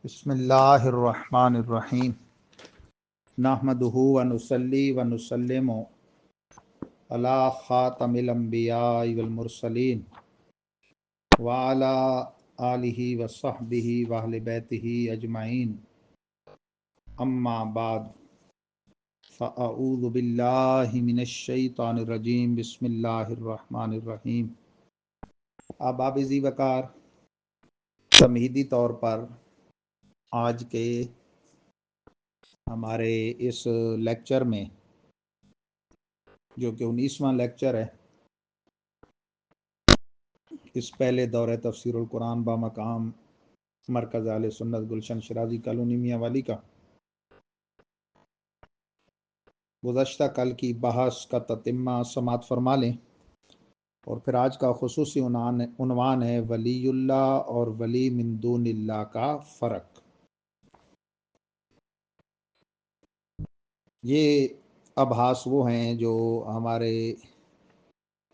بسم اللہ الرحمن الرحیم نحمدہ ونصلی ونسلم علی خاتم الانبیاء والمرسلین وعلی آلہ وصحبہ واہل بیتہ اجمعین اما بعد فاعوذ باللہ من الشیطان الرجیم بسم اللہ الرحمن الرحیم۔ احباب ذی وقار، تمہیدی طور پر آج کے ہمارے اس لیکچر میں، جو کہ 19واں لیکچر ہے اس پہلے دورہ تفسیر القرآن بامقام مرکز اہل سنت گلشن شرازی کالونی میاں والی کا، گزشتہ کل کی بحث کا تتمہ سماعت فرما لیں، اور پھر آج کا خصوصی عنوان ہے ولی اللہ اور ولی من دون اللہ کا فرق۔ یہ ابحاث وہ ہیں جو ہمارے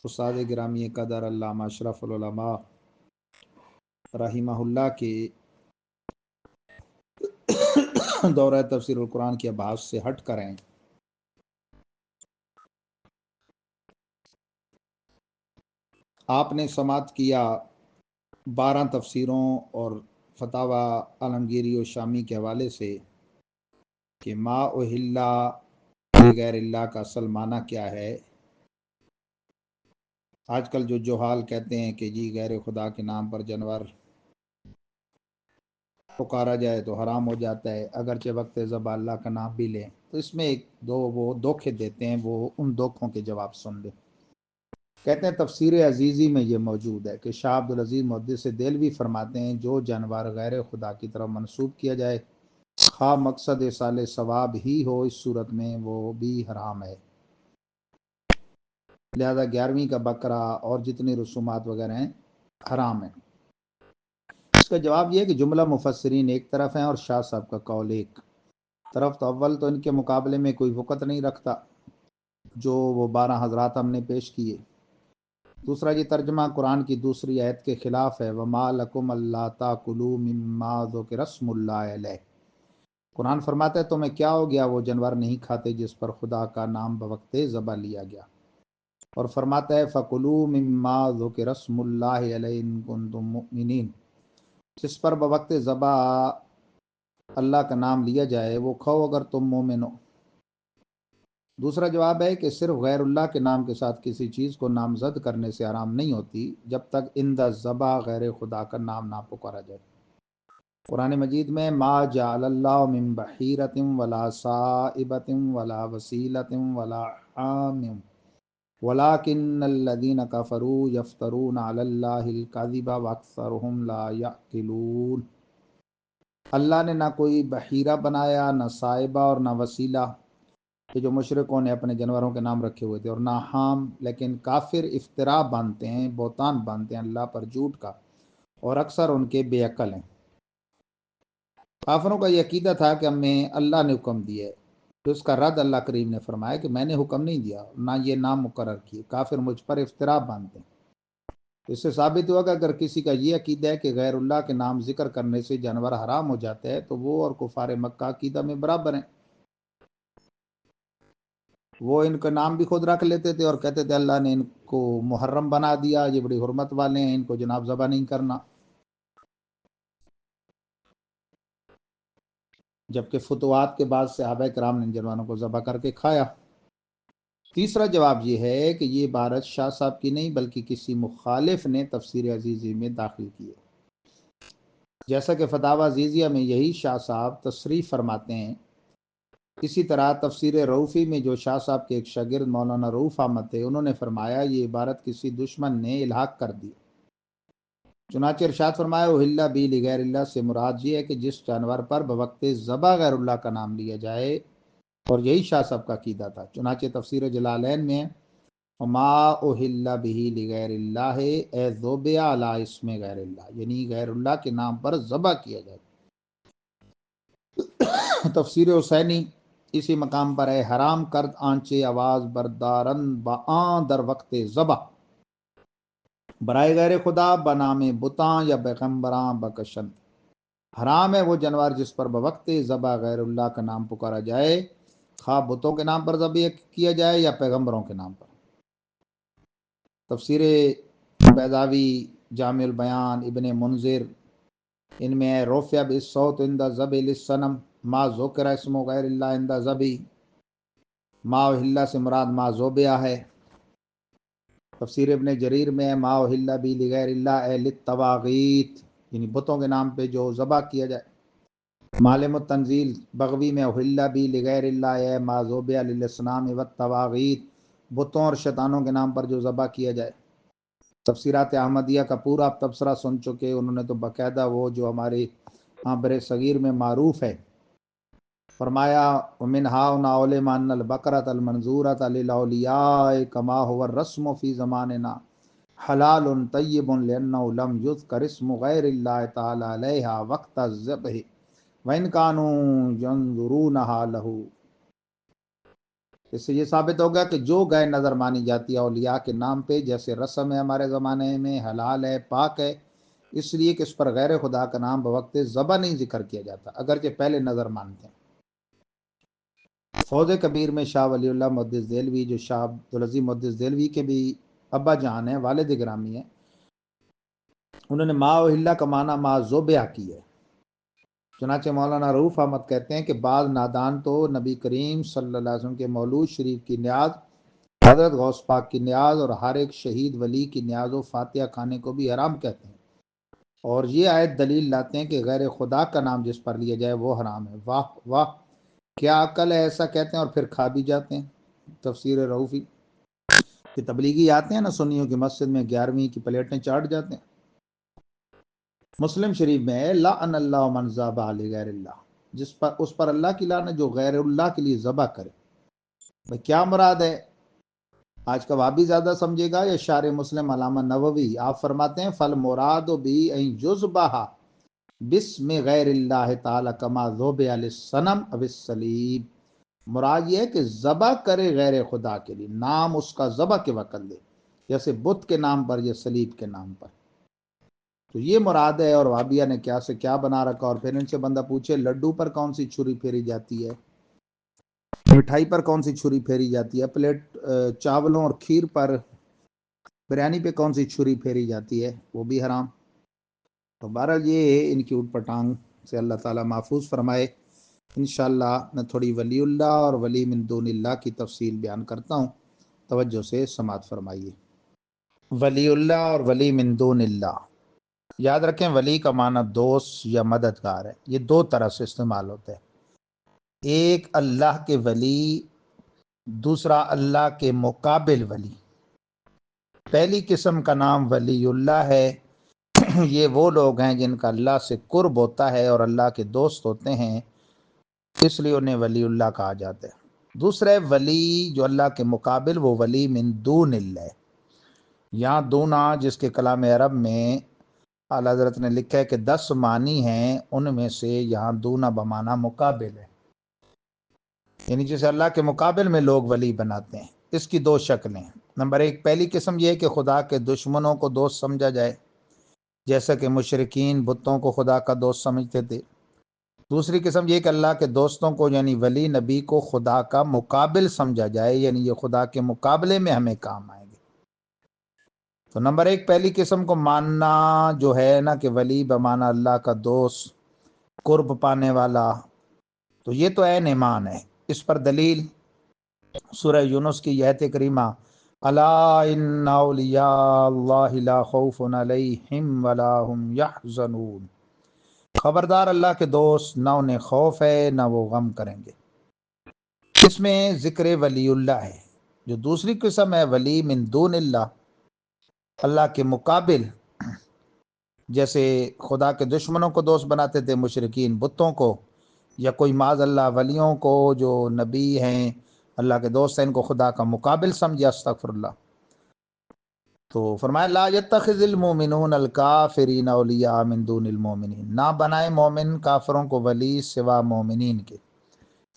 استاد گرامی قدر علامہ اشرف العلماء رحمہ اللہ کے دورہ تفسیر القرآن کے ابحاث سے ہٹ کر ہیں۔ آپ نے سماعت کیا 12 تفسیروں اور فتاوی عالمگیری و شامی کے حوالے سے کہ ما اہل بغیر اللہ کا اصل معنی کیا ہے۔ آج کل جو جوہال کہتے ہیں کہ جی غیر خدا کے نام پر جانور پکارا جائے تو حرام ہو جاتا ہے، اگرچہ وقت ذبح اللہ کا نام بھی لیں، تو اس میں ایک دو وہ دھوکے دیتے ہیں، وہ ان دھوکوں کے جواب سن لیں۔ کہتے ہیں تفسیر عزیزی میں یہ موجود ہے کہ شاہ عبدالعزیز محدث دہلوی فرماتے ہیں جو جانور غیر خدا کی طرف منسوب کیا جائے، خواہ مقصد ایصال ثواب ہی ہو، اس صورت میں وہ بھی حرام ہے۔ لہذا 11ویں کا بکرا اور جتنی رسومات وغیرہ ہیں حرام ہیں۔ اس کا جواب یہ ہے کہ جملہ مفسرین ایک طرف ہیں اور شاہ صاحب کا قول ایک طرف، تو اول تو ان کے مقابلے میں کوئی وقت نہیں رکھتا جو وہ 12 حضرات ہم نے پیش کیے۔ دوسرا، یہ ترجمہ قرآن کی دوسری آیت کے خلاف ہے، وَمَا لَكُمْ أَلَّا تَأْكُلُوا مِمَّا ذُكِرَ اسْمُ اللَّهِ عَلَيْهِ۔ قرآن فرماتا ہے تمہیں کیا ہو گیا وہ جانور نہیں کھاتے جس پر خدا کا نام بوقت ذبح لیا گیا، اور فرماتا ہے فَكُلُوا مِمَّا ذُكِرَ اسْمُ اللَّهِ عَلَيْهِ إِن كُنتُم مُؤْمِنِينَ، جس پر بوقت ذبح اللہ کا نام لیا جائے وہ کھاؤ اگر تم مومن ہو۔ دوسرا جواب ہے کہ صرف غیر اللہ کے نام کے ساتھ کسی چیز کو نامزد کرنے سے حرام نہیں ہوتی جب تک عند الذبح غیر خدا کا نام نہ پکارا جائے۔ قرآن مجید میں ما جعل اللہ من بحیرۃ ولا صائبۃ ولا وسیلۃ ولا حام ولکن الذین کفروا یفترون علی اللہ الکذب واکثرهم لا یعقلون۔ اللہ نے نہ کوئی بحیرہ بنایا، نہ صائبہ اور نہ وسیلہ، کہ جو مشرکوں نے اپنے جانوروں کے نام رکھے ہوئے تھے، اور نہ حام، لیکن کافر افتراء باندھتے ہیں، بہتان باندھتے ہیں اللہ پر جھوٹ کا، اور اکثر ان کے بے عقل ہیں۔ کافروں کا یہ عقیدہ تھا کہ ہمیں اللہ نے حکم دیا ہے، تو اس کا رد اللہ کریم نے فرمایا کہ میں نے حکم نہیں دیا، نہ یہ نام مقرر کیے، کافر مجھ پر افتراء باندھتے ہیں۔ اس سے ثابت ہوا کہ اگر کسی کا یہ عقیدہ ہے کہ غیر اللہ کے نام ذکر کرنے سے جانور حرام ہو جاتے ہیں، تو وہ اور کفار مکہ عقیدہ میں برابر ہیں۔ وہ ان کا نام بھی خود رکھ لیتے تھے اور کہتے تھے اللہ نے ان کو محرم بنا دیا، یہ بڑی حرمت والے ہیں، ان کو جناب ذبح نہیں کرنا، جبکہ فتوحات کے بعد صحابہ کرام نے جانوروں کو ذبح کر کے کھایا۔ تیسرا جواب یہ ہے کہ یہ عبارت شاہ صاحب کی نہیں بلکہ کسی مخالف نے تفسیر عزیزی میں داخل کی ہے، جیسا کہ فتاوی عزیزیہ میں یہی شاہ صاحب تصریح فرماتے ہیں۔ اسی طرح تفسیر رؤفی میں جو شاہ صاحب کے ایک شاگرد مولانا رؤوف احمد تھے، انہوں نے فرمایا یہ عبارت کسی دشمن نے الحاق کر دی۔ چنانچہ ارشاد فرمایا اہل بی لغیر اللہ سے مراد یہ ہے کہ جس جانور پر بوقت ذبح غیر اللہ کا نام لیا جائے، اور یہی شاہ صاحب کا عقیدہ تھا۔ چنانچہ تفسیر جلالین میں وما اہل بہ لغیر اللہ اے ذبح علی اسم غیر اللہ، یعنی غیر اللہ کے نام پر ذبح کیا جائے۔ تفسیر حسینی اسی مقام پر ہے حرام کرد آنچے آواز بردارن با آن در وقت ذبح، برائے غیر خدا بنام بتاں یا پیغمبراں بکشن۔ حرام ہے وہ جانور جس پر بوقت ذبح غیر اللہ کا نام پکارا جائے، خواہ بتوں کے نام پر ذبح کیا جائے یا پیغمبروں کے نام پر۔ تفسیر بیضاوی، جامع البیان، ابن منذر، ان میں ہے رفع بالصوت عند ذبح للصنم ما ذکر اسم غیر اللہ عند ذبح، ما اہل سے مراد ما ذبح ہے۔ تفسیر ابن جریر میں ہے ما اہل بھی لغیر اللہ اے للطواغیت، یعنی بتوں کے نام پہ جو ذبح کیا جائے۔ معالم التنزیل بغوی میں اہل بھی لغیر اللہ اے ما ذبح للاصنام والطواغیت، بتوں اور شیطانوں کے نام پر جو ذبح کیا جائے۔ تفسیرات احمدیہ کا پورا آپ تبصرہ سن چکے، انہوں نے تو باقاعدہ وہ جو ہمارے ہاں بر صغیر میں معروف ہے، فرمایا ومن ہاؤنا علم ان البقرۃ المنظورۃ للاولیاء کما هو الرسم فی زماننا حلال طیب لانه لم یذکر اسم غیر اللہ تعالی علیہا وقت الذبح وان كانوا ينظرونها له۔ اس سے یہ ثابت ہو گیا کہ جو گائے نظر مانی جاتی ہے اولیاء کے نام پہ، جیسے رسم ہے ہمارے زمانے میں، حلال ہے، پاک ہے، اس لیے کہ اس پر غیر خدا کا نام بوقت ذبح نہیں ذکر کیا جاتا، اگرچہ پہلے نظر مانتے ہیں۔ فوز کبیر میں شاہ ولی اللہ محدث دہلوی، جو شاہ عبدالعزیز محدث دہلوی کے بھی ابا جان ہیں، والد گرامی ہیں، انہوں نے ما اہل کا معنی ما ذبح کی ہے۔ چنانچہ مولانا رؤوف احمد کہتے ہیں کہ بعض نادان تو نبی کریم صلی اللہ علیہ وسلم کے مولود شریف کی نیاز، حضرت غوث پاک کی نیاز اور ہر ایک شہید ولی کی نیاز و فاتحہ کھانے کو بھی حرام کہتے ہیں، اور یہ آیت دلیل لاتے ہیں کہ غیر خدا کا نام جس پر لیا جائے وہ حرام ہے۔ واہ واہ، کیا عقل ہے، ایسا کہتے ہیں اور پھر کھا بھی جاتے ہیں۔ تفسیر رؤوفی کہ تبلیغی آتے ہیں نا سنیوں کی مسجد میں 11ویں کی پلیٹیں چاٹ جاتے ہیں۔ مسلم شریف میں ہے لعن اللہ من ذبح لغیر اللہ، جس پر اس پر اللہ کی لعنت جو غیر اللہ کے لیے ذبح کرے۔ بھئی کیا مراد ہے؟ آج کا وہابی زیادہ سمجھے گا یا شارح مسلم علامہ نووی؟ آپ فرماتے ہیں فالمراد بھی ان یذبح بسم غیر اللہ تعالی کما ذبح للصنم او الصلیب، مراد یہ ہے کہ ذبح کرے غیر خدا کے لیے، نام اس کا ذبح کے وقت لے، جیسے بت کے نام پر یا صلیب کے نام پر، تو یہ مراد ہے۔ اور وہابیہ نے کیا سے کیا بنا رکھا، اور پھر ان سے بندہ پوچھے لڈو پر کون سی چھری پھیری جاتی ہے، مٹھائی پر کون سی چھری پھیری جاتی ہے، پلیٹ چاولوں اور کھیر پر، بریانی پہ کون سی چھری پھیری جاتی ہے، وہ بھی حرام۔ تو بہرحال یہ ان کی اوٹ پٹانگ سے اللہ تعالیٰ محفوظ فرمائے۔ انشاءاللہ میں تھوڑی ولی اللہ اور ولی من دون اللہ کی تفصیل بیان کرتا ہوں، توجہ سے سماعت فرمائیے۔ ولی اللہ اور ولی من دون اللہ، یاد رکھیں ولی کا معنی دوست یا مددگار ہے، یہ دو طرح سے استعمال ہوتا ہے، ایک اللہ کے ولی، دوسرا اللہ کے مقابل ولی۔ پہلی قسم کا نام ولی اللہ ہے، یہ وہ لوگ ہیں جن کا اللہ سے قرب ہوتا ہے اور اللہ کے دوست ہوتے ہیں، اس لیے انہیں ولی اللہ کہا جاتا ہے۔ دوسرا ولی جو اللہ کے مقابل، وہ ولی من دون اللہ ہے۔ یہاں دونا جس کے کلام عرب میں اعلیٰ حضرت نے لکھا ہے کہ 10 معنی ہیں، ان میں سے یہاں دونا بمعنی مقابل ہے، یعنی جسے اللہ کے مقابل میں لوگ ولی بناتے ہیں۔ اس کی دو شکلیں، نمبر ایک پہلی قسم یہ ہے کہ خدا کے دشمنوں کو دوست سمجھا جائے، جیسا کہ مشرکین بتوں کو خدا کا دوست سمجھتے تھے۔ دوسری قسم یہ کہ اللہ کے دوستوں کو یعنی ولی نبی کو خدا کا مقابل سمجھا جائے، یعنی یہ خدا کے مقابلے میں ہمیں کام آئیں گے۔ تو نمبر ایک پہلی قسم کو ماننا جو ہے نا کہ ولی بمانا اللہ کا دوست، قرب پانے والا، تو یہ تو عین ایمان ہے۔ اس پر دلیل سورہ یونس کی یہ آیت کریمہ الا ان اولیاء اللہ لا خوف علیہم ولا هم یحزنون، خبردار اللہ کے دوست نہ انہیں خوف ہے نہ وہ غم کریں گے۔ اس میں ذکر ولی اللہ ہے۔ جو دوسری قسم ہے ولی من دون اللہ، اللہ کے مقابل، جیسے خدا کے دشمنوں کو دوست بناتے تھے مشرکین بتوں کو، یا کوئی معاذ اللہ ولیوں کو جو نبی ہیں اللہ کے دوست ہیں، ان کو خدا کا مقابل سمجھا، استغفر اللہ۔ تو فرمایا لا يتخذ المؤمنون الکافرین اولیاء من دون المؤمنین، نہ بنائے مومن کافروں کو ولی سوا مومنین کے۔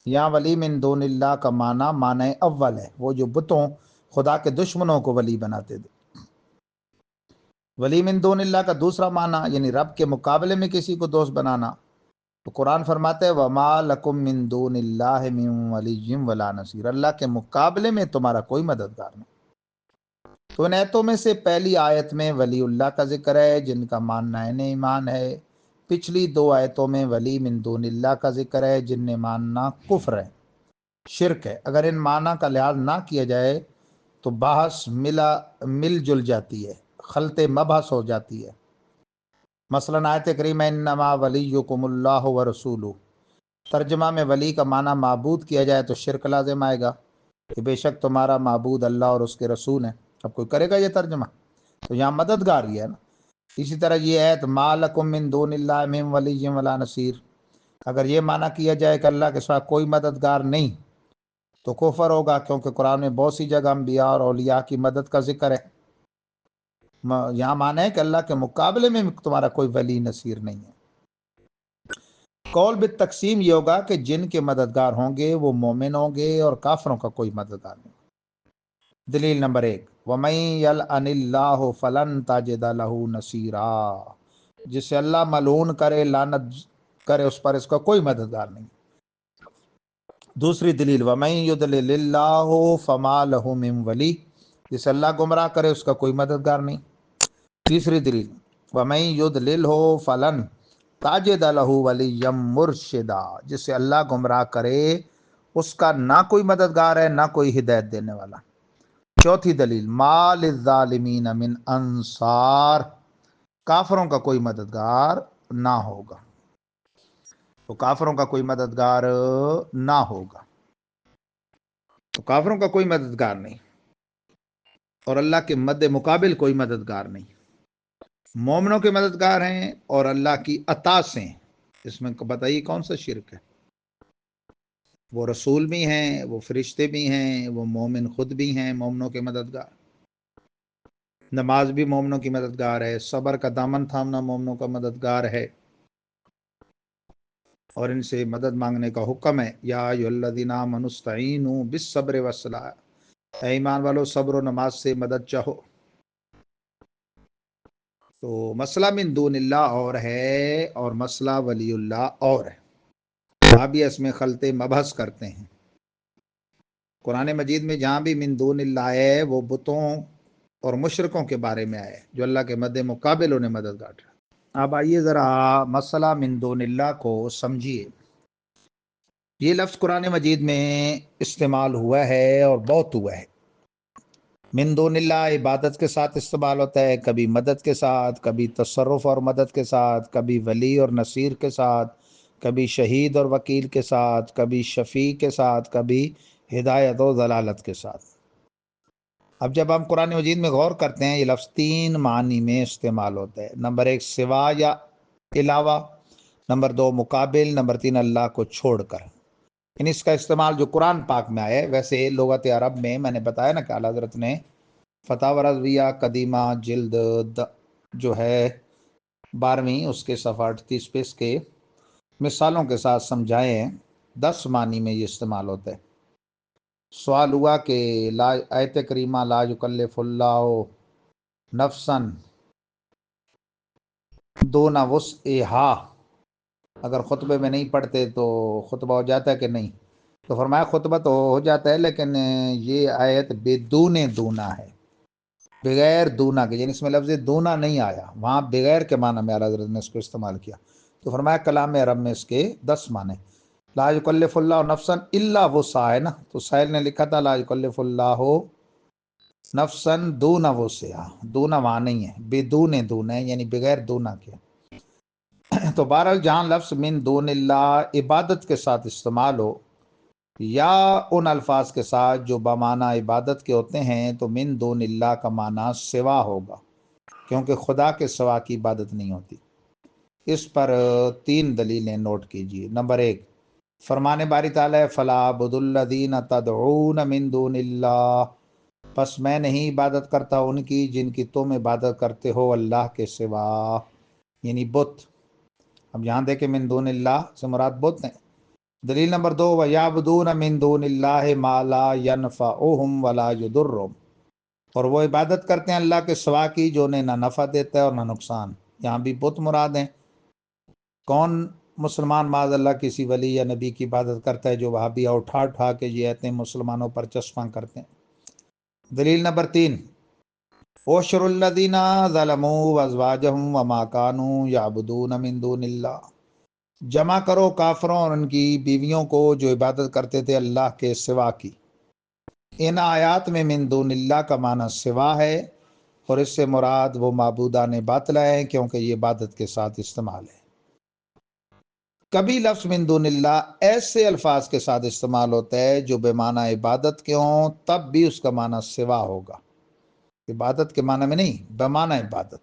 یہاں ولی من دون اللہ کا معنی اول ہے، وہ جو بتوں خدا کے دشمنوں کو ولی بناتے تھے۔ ولی من دون اللہ کا دوسرا معنی یعنی رب کے مقابلے میں کسی کو دوست بنانا، تو قرآن فرماتے ہیں وما لکم من دون اللہ من ولی ولا نصیر، اللہ کے مقابلے میں تمہارا کوئی مددگار نہیں۔ تو ان آیتوں میں سے پہلی آیت میں ولی اللہ کا ذکر ہے جن کا ماننا عین ایمان ہے، پچھلی دو آیتوں میں ولی من دون اللہ کا ذکر ہے جن نے ماننا کفر ہے، شرک ہے۔ اگر ان معنی کا لحاظ نہ کیا جائے تو بحث مل جل جاتی ہے، خلط مبحث ہو جاتی ہے۔ مثلا آیت کریمہ انما ولیکم اللہ ورسولہ، ترجمہ میں ولی کا معنی معبود کیا جائے تو شرک لازم آئے گا کہ بے شک تمہارا معبود اللہ اور اس کے رسول ہیں۔ اب کوئی کرے گا یہ ترجمہ؟ تو یہاں مددگار ہی ہے نا۔ اسی طرح یہ آیت ما لکم من دون اللہ من ولی ولا نصیر، اگر یہ معنی کیا جائے کہ اللہ کے سوا کوئی مددگار نہیں تو کفر ہوگا، کیونکہ قرآن میں بہت سی جگہ انبیاء اور اولیاء کی مدد کا ذکر ہے۔ یہاں معنی ہے کہ اللہ کے مقابلے میں تمہارا کوئی ولی نصیر نہیں ہے۔ قول بالتقسیم یہ ہوگا کہ جن کے مددگار ہوں گے وہ مومن ہوں گے اور کافروں کا کوئی مددگار نہیں۔ دلیل نمبر 1 وَمَن يَلْعَنِ اللَّهُ فَلَن تَجِدَ لَهُ نَصِيرًا، جسے اللہ ملعون کرے، لعنت کرے، اس پر اس کا کوئی مددگار نہیں۔ دوسری دلیل وَمَن يُضْلِلِ اللَّهُ فَمَا لَهُ مِن وَلِيٍّ، جسے اللہ گمراہ کرے اس کا کوئی مددگار نہیں۔ تیسری دلیل وَمَن يُضْلِلْهُ فَلَن تَجِدَ لَهُ وَلِيًّا مُرْشِدًا، جسے اللہ گمراہ کرے اس کا نہ کوئی مددگار ہے نہ کوئی ہدایت دینے والا۔ چوتھی دلیل ما للظالمین من انصار، کافروں کا کوئی مددگار نہ ہوگا، تو کافروں کا کوئی مددگار نہ ہوگا، تو کافروں کا کوئی مددگار نہیں، اور اللہ کے مد مقابل کوئی مددگار نہیں۔ مومنوں کے مددگار ہیں اور اللہ کی عطا سے، اس میں بتائیے کون سا شرک ہے؟ وہ رسول بھی ہیں، وہ فرشتے بھی ہیں، وہ مومن خود بھی ہیں مومنوں کے مددگار۔ نماز بھی مومنوں کی مددگار ہے، صبر کا دامن تھامنا مومنوں کا مددگار ہے، اور ان سے مدد مانگنے کا حکم ہے یا ایھا الذین آمنوا استعینوا بالصبر والصلاۃ، اے ایمان والو صبر و نماز سے مدد چاہو۔ تو مسئلہ من دون اللہ اور ہے اور مسئلہ ولی اللہ اور ہے، آپ یہ اس میں خلط مبحث کرتے ہیں۔ قرآن مجید میں جہاں بھی من دون اللہ ہے وہ بتوں اور مشرکوں کے بارے میں آئے جو اللہ کے مد مقابل انہیں مدد گار ہے۔ اب آئیے ذرا مسئلہ من دون اللہ کو سمجھیے۔ یہ لفظ قرآن مجید میں استعمال ہوا ہے اور بہت ہوا ہے۔ من دون اللہ عبادت کے ساتھ استعمال ہوتا ہے، کبھی مدد کے ساتھ، کبھی تصرف اور مدد کے ساتھ، کبھی ولی اور نصیر کے ساتھ، کبھی شہید اور وکیل کے ساتھ، کبھی شفیع کے ساتھ، کبھی ہدایت و ضلالت کے ساتھ۔ اب جب ہم قرآن مجید میں غور کرتے ہیں یہ لفظ 3 معنی میں استعمال ہوتا ہے۔ نمبر 1 سوا یا علاوہ، نمبر 2 مقابل، نمبر 3 اللہ کو چھوڑ کر۔ یعنی اس کا استعمال جو قرآن پاک میں آئے، ویسے لغت عرب میں میں نے بتایا نا کہ اعلیٰ حضرت نے فتاوی رضویہ قدیمہ جلد جو ہے 12ویں اس کے صفحہ 38 پہ اس کے مثالوں کے ساتھ سمجھائے ہیں۔ 10 معنی میں یہ استعمال ہوتا ہے۔ سوال ہوا کہ آیت کریمہ لا یکلف اللہ نفسا دون وسعہا، اگر خطبے میں نہیں پڑھتے تو خطبہ ہو جاتا ہے کہ نہیں؟ تو فرمایا خطبہ تو ہو جاتا ہے لیکن یہ آیت بدون دونا ہے، بغیر دونا کے، یعنی اس میں لفظ دونا نہیں آیا، وہاں بغیر کے معنی میں اعلیٰ حضرت نے اس کو استعمال کیا۔ تو فرمایا کلام عرب میں اس کے 10 معنی۔ لا یکلف اللہ نفسا الا وسعہا ہے نا، تو سائل نے لکھا تھا لا یکلف اللہ نفسا دون وسعہا، دونا وہاں نہیں ہے، بدون دونا ہے یعنی بغیر دونا کے۔ تو بہرحال جہاں لفظ من دون اللہ عبادت کے ساتھ استعمال ہو یا ان الفاظ کے ساتھ جو بمعنی عبادت کے ہوتے ہیں تو من دون اللہ کا معنی سوا ہوگا، کیونکہ خدا کے سوا کی عبادت نہیں ہوتی۔ اس پر 3 دلیلیں نوٹ کیجیے۔ نمبر 1 فرمان باری تعالیٰ فلا عبد الذین تدعون من دون اللہ، پس میں نہیں عبادت کرتا ان کی جن کی تم عبادت کرتے ہو اللہ کے سوا، یعنی بت۔ اب یہاں دیکھیں من دون اللہ سے مراد بت ہیں۔ دلیل نمبر 2 وَيَعْبُدُونَ مِن دُونِ اللَّهِ مَا لَا يَنْفَعُهُمْ وَلَا يُضُرُّهُمْ، اور وہ عبادت کرتے ہیں اللہ کے سوا کی جو انہیں نہ نفع دیتا ہے اور نہ نقصان۔ یہاں بھی بت مراد ہیں۔ کون مسلمان معاذ اللہ کسی ولی یا نبی کی عبادت کرتا ہے جو وہابیہ اٹھا اٹھا کے یہ آیتیں مسلمانوں پر چسپاں کرتے ہیں۔ دلیل نمبر 3، وَاحْشُرُ الَّذِينَ ظَلَمُوا وَأَزْوَاجَهُمْ وَمَا كَانُوا يَعْبُدُونَ مِن دُونِ اللَّهِ، جمع کرو کافروں اور ان کی بیویوں کو جو عبادت کرتے تھے اللہ کے سوا کی۔ ان آیات میں من دون اللہ کا معنی سوا ہے، اور اس سے مراد وہ معبودان باطلہ ہیں کیونکہ یہ عبادت کے ساتھ استعمال ہے۔ کبھی لفظ من دون اللہ ایسے الفاظ کے ساتھ استعمال ہوتا ہے جو بے معنی عبادت کے ہوں، تب بھی اس کا معنی سوا ہوگا، عبادت کے معنی میں نہیں، بے معنی عبادت۔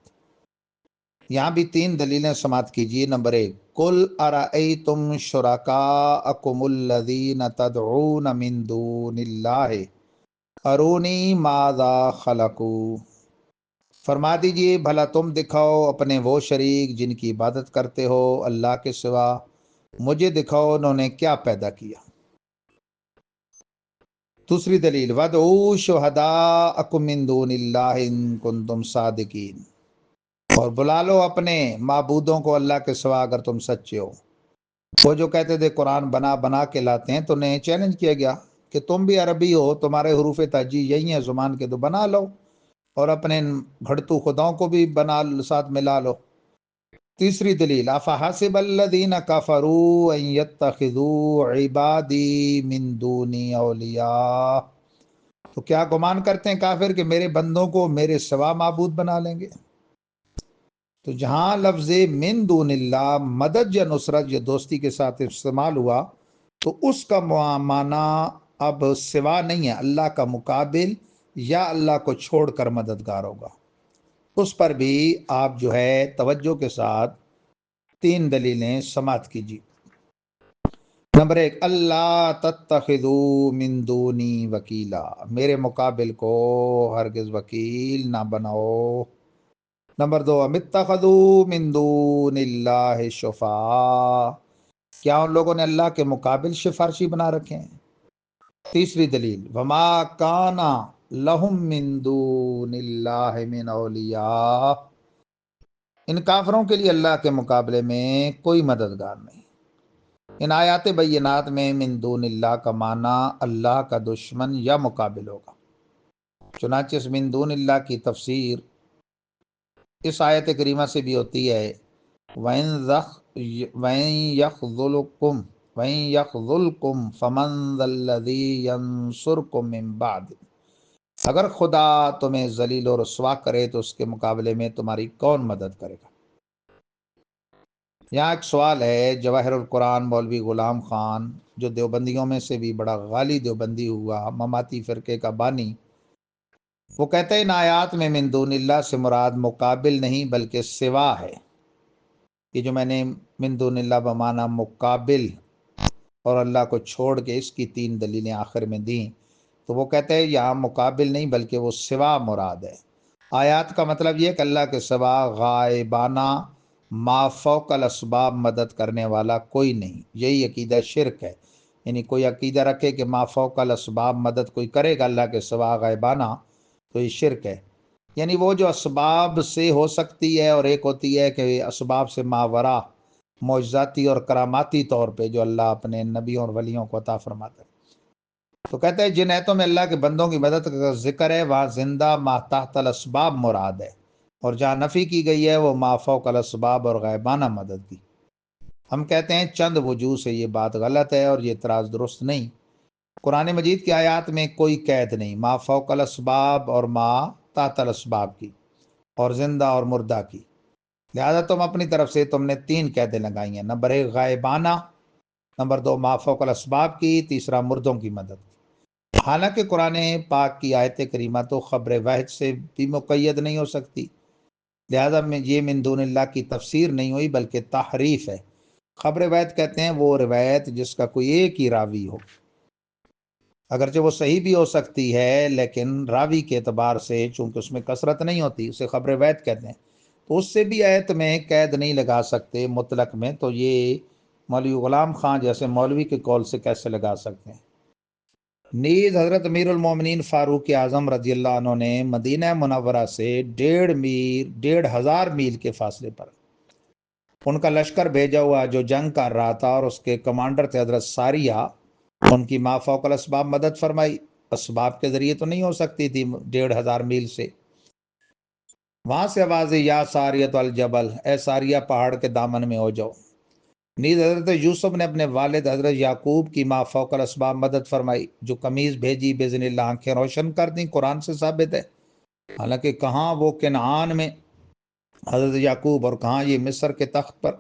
یہاں بھی 3 دلیلیں سماعت کیجیے۔ نمبر 1، قُلْ أَرَأَيْتُمْ شُرَكَاءَكُمُ الَّذِينَ تَدْعُونَ مِن دُونِ اللَّهِ أَرُونِي مَاذَا خَلَقُوا، فرما دیجئے بھلا تم دکھاؤ اپنے وہ شریک جن کی عبادت کرتے ہو اللہ کے سوا، مجھے دکھاؤ انہوں نے کیا پیدا کیا۔ دوسری دلیل، وَادْعُوا شُهَدَاءَكُم مِّن دُونِ اللَّهِ إِن كُنتُمْ صَادِقِينَ، اور بلا لو اپنے معبودوں کو اللہ کے سوا اگر تم سچے ہو۔ وہ جو کہتے تھے قرآن بنا بنا کے لاتے ہیں، تو انہیں چیلنج کیا گیا کہ تم بھی عربی ہو، تمہارے حروف تہجی یہی ہیں زبان کے، تو بنا لو، اور اپنے بھڑتو خداؤں کو بھی بنا ساتھ ملا لو۔ تیسری دلیل، افحسب الذین کفروا ان یتخذوا عبادی من دونی اولیاء، تو کیا گمان کرتے ہیں کافر کہ میرے بندوں کو میرے سوا معبود بنا لیں گے؟ تو جہاں لفظ من دون اللہ مدد یا نصرت یا دوستی کے ساتھ استعمال ہوا، تو اس کا معنی اب سوا نہیں ہے، اللہ کا مقابل یا اللہ کو چھوڑ کر مددگار ہوگا۔ اس پر بھی آپ جو ہے توجہ کے ساتھ 3 دلیلیں سماعت کیجیے۔ نمبر 1، اللہ تتخذوا من دونی وکیلا، میرے مقابل کو ہرگز وکیل نہ بناؤ۔ نمبر 2، ام اتخذوا من دون اللہ شفعاء، کیا ان لوگوں نے اللہ کے مقابل سفارشی بنا رکھے ہیں۔ تیسری دلیل، وما کان لہم من دون اللہ من اولیاء، ان کافروں کے لیے اللہ کے مقابلے میں کوئی مددگار نہیں۔ ان آیات بینات میں من دون اللہ کا معنی اللہ کا دشمن یا مقابل ہوگا۔ چنانچہ اس من دون اللہ کی تفسیر اس آیت کریمہ سے بھی ہوتی ہے، وَإِن يَخْذُلْكُمْ فَمَنْ ذَا الَّذِي يَنصُرُكُم مِّن بَعْدِهِ، اگر خدا تمہیں ذلیل و رسوا کرے تو اس کے مقابلے میں تمہاری کون مدد کرے گا۔ یہاں ایک سوال ہے، جواہر القرآن مولوی غلام خان جو دیوبندیوں میں سے بھی بڑا غالی دیوبندی ہوا، مماتی فرقے کا بانی، وہ کہتے ہیں ان آیات میں من دون اللہ سے مراد مقابل نہیں بلکہ سوا ہے۔ یہ جو میں نے من دون اللہ بمعنی مقابل اور اللہ کو چھوڑ کے اس کی 3 دلیلیں آخر میں دیں، تو وہ کہتے ہیں یہاں مقابل نہیں بلکہ وہ سوا مراد ہے۔ آیات کا مطلب یہ کہ اللہ کے سوا غائبانہ ما فوق الاسباب مدد کرنے والا کوئی نہیں، یہی عقیدہ شرک ہے۔ یعنی کوئی عقیدہ رکھے کہ ما فوق الاسباب مدد کوئی کرے گا اللہ کے سوا غائبانہ، تو یہ شرک ہے۔ یعنی وہ جو اسباب سے ہو سکتی ہے، اور ایک ہوتی ہے کہ اسباب سے ماورا معجزاتی اور کراماتی طور پہ جو اللہ اپنے نبیوں اور ولیوں کو عطا فرماتا ہے۔ تو کہتے ہیں جن آیتوں میں اللہ کے بندوں کی مدد کا ذکر ہے وہاں زندہ ما تحت الاسباب مراد ہے، اور جہاں نفی کی گئی ہے وہ ما فوق الاسباب اور غائبانہ مدد کی۔ ہم کہتے ہیں چند وجوہ سے یہ بات غلط ہے اور یہ اعتراض درست نہیں۔ قرآن مجید کی آیات میں کوئی قید نہیں ما فوق الاسباب اور ما تحت الاسباب کی، اور زندہ اور مردہ کی، لہذا تم اپنی طرف سے تم نے 3 قیدیں لگائی ہیں۔ نمبر 1 غائبانہ، نمبر 2 ما فوق الاسباب کی، تیسرا مردوں کی مدد۔ حالانکہ قرآن پاک کی آیت کریمہ تو خبر واحد سے بھی مقید نہیں ہو سکتی، لہذا یہ من دون اللہ کی تفسیر نہیں ہوئی بلکہ تحریف ہے۔ خبر واحد کہتے ہیں وہ روایت جس کا کوئی ایک ہی راوی ہو، اگرچہ وہ صحیح بھی ہو سکتی ہے لیکن راوی کے اعتبار سے چونکہ اس میں کثرت نہیں ہوتی، اسے خبر واحد کہتے ہیں، تو اس سے بھی آیت میں قید نہیں لگا سکتے مطلق میں۔ تو یہ مولوی غلام خان جیسے مولوی کے قول سے کیسے لگا سکتے ہیں؟ نیز حضرت امیر المومنین فاروق اعظم رضی اللہ عنہ نے مدینہ منورہ سے 1,500 میل کے فاصلے پر ان کا لشکر بھیجا ہوا جو جنگ کر رہا تھا اور اس کے کمانڈر تھے حضرت ساریہ، ان کی ما فوق الاسباب مدد فرمائی. اسباب کے ذریعے تو نہیں ہو سکتی تھی 1500 میل سے. وہاں سے آواز یا ساریت الجبل، اے ساریہ پہاڑ کے دامن میں ہو جاؤ. نیز حضرت یوسف نے اپنے والد حضرت یعقوب کی ما فوق الاسباب مدد فرمائی، جو قمیض بھیجی بإذن اللہ آنکھیں روشن کر دیں. قرآن سے ثابت ہے. حالانکہ کہاں وہ کنعان میں حضرت یعقوب اور کہاں یہ مصر کے تخت پر.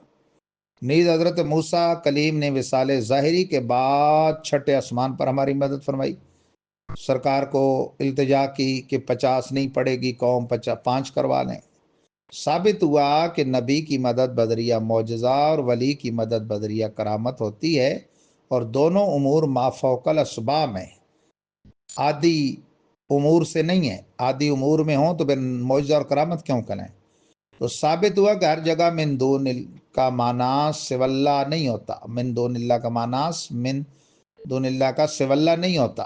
نیز حضرت موسیٰ کلیم نے وصال ظاہری کے بعد چھٹے آسمان پر ہماری مدد فرمائی. سرکار کو التجا کی کہ 50 نہیں پڑے گی، قوم 5 کروا لیں. ثابت ہوا کہ نبی کی مدد بدریہ معجزہ اور ولی کی مدد بدریہ کرامت ہوتی ہے، اور دونوں امور ما فوق الاسباب ہیں، عادی امور سے نہیں ہے. عادی امور میں ہوں تو پھر معجزہ اور کرامت کیوں کریں؟ تو ثابت ہوا کہ ہر جگہ من دون کا معنی سو اللہ نہیں ہوتا. من دون اللہ کا معنی من دون اللہ کا سو اللہ نہیں ہوتا،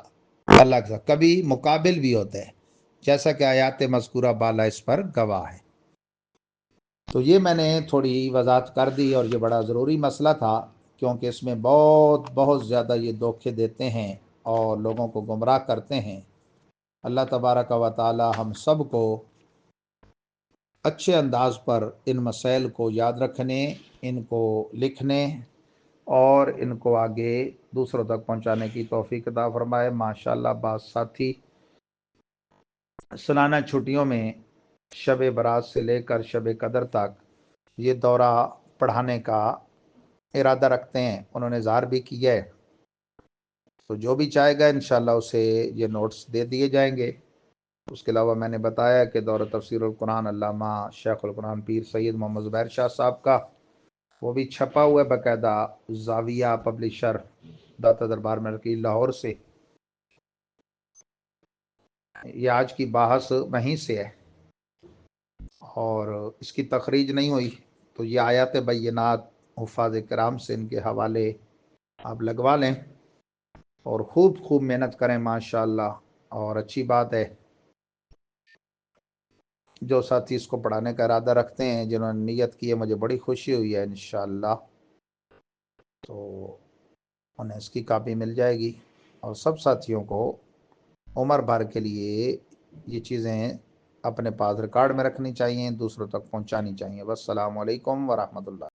اللہ کے ساتھ کبھی مقابل بھی ہوتے ہیں، جیسا کہ آیات مذکورہ بالا اس پر گواہ ہے. تو یہ میں نے تھوڑی وضاحت کر دی، اور یہ بڑا ضروری مسئلہ تھا، کیونکہ اس میں بہت زیادہ یہ دھوکے دیتے ہیں اور لوگوں کو گمراہ کرتے ہیں. اللہ تبارک و تعالی ہم سب کو اچھے انداز پر ان مسائل کو یاد رکھنے، ان کو لکھنے اور ان کو آگے دوسروں تک پہنچانے کی توفیق عطا فرمائے. ماشاءاللہ بعض ساتھی سالانہ چھٹیوں میں شب برات سے لے کر شب قدر تک یہ دورہ پڑھانے کا ارادہ رکھتے ہیں. انہوں نے اظہار بھی کیا ہے، تو جو بھی چاہے گا انشاءاللہ اسے یہ نوٹس دے دیے جائیں گے. اس کے علاوہ میں نے بتایا کہ دورہ تفسیر القرآن علامہ شیخ القرآن پیر سید محمد زبیر شاہ صاحب کا، وہ بھی چھپا ہوا ہے باقاعدہ، زاویہ پبلشر داتا دربار ملکی لاہور سے. یہ آج کی بحث وہیں سے ہے اور اس کی تخریج نہیں ہوئی. تو یہ آیات بینات حفاظ کرام سے ان کے حوالے آپ لگوا لیں اور خوب محنت کریں ماشاءاللہ. اور اچھی بات ہے جو ساتھی اس کو پڑھانے کا ارادہ رکھتے ہیں، جنہوں نے نیت کی ہے، مجھے بڑی خوشی ہوئی ہے. انشاءاللہ تو انہیں اس کی کاپی مل جائے گی، اور سب ساتھیوں کو عمر بھر کے لیے یہ چیزیں اپنے پاس ریکارڈ میں رکھنی چاہیے، دوسروں تک پہنچانی چاہیے. والسلام علیکم ورحمۃ اللہ.